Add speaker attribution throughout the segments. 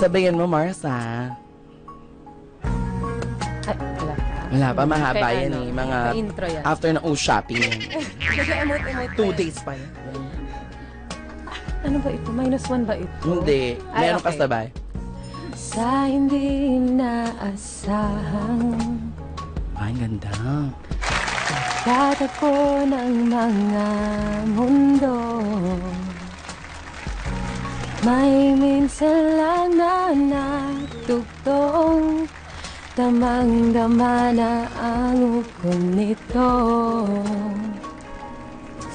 Speaker 1: Sabayan mo, Mars, ha?
Speaker 2: Ay, wala pa.
Speaker 1: Wala pa, mahaba
Speaker 2: Kaya
Speaker 1: yan
Speaker 2: ano,
Speaker 1: eh. Mga
Speaker 2: intro yan.
Speaker 1: after ng shopping yan.
Speaker 2: Emote-emote
Speaker 1: 2 days pa yan.
Speaker 2: Ano ba ito? -1 ba ito?
Speaker 1: Hindi.
Speaker 2: Ay,
Speaker 1: Meron
Speaker 2: okay.
Speaker 1: kasabay.
Speaker 2: Sa hindi inaasahang
Speaker 1: Ay, ganda.
Speaker 2: tatagpo ng mga mundo, may minsan lang na natugtong, damang-dama na ang hukom nito.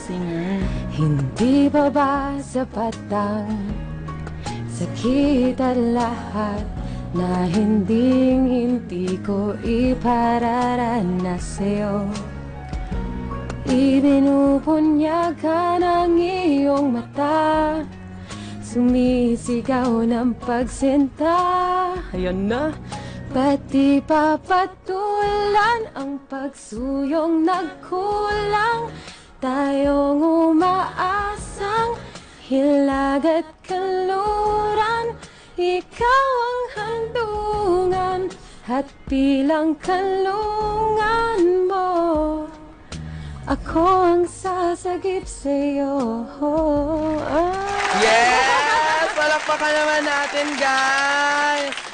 Speaker 1: Singer.
Speaker 2: Hindi ba ba sapat ang sakit at lahat na hindi ko ipararanas sa'yo? Ibinubunyag ka ng iyong mata, sumisigaw ng pagsinta. Ayan na. Pati papatulan ang pagsuyong nagkulang, tayong umaasang hilag at kaluran. Ikaw ang handungan at bilang kalungan mo, ako ang sasagip sa'yo.
Speaker 1: Yes! Palakpakan naman natin, guys!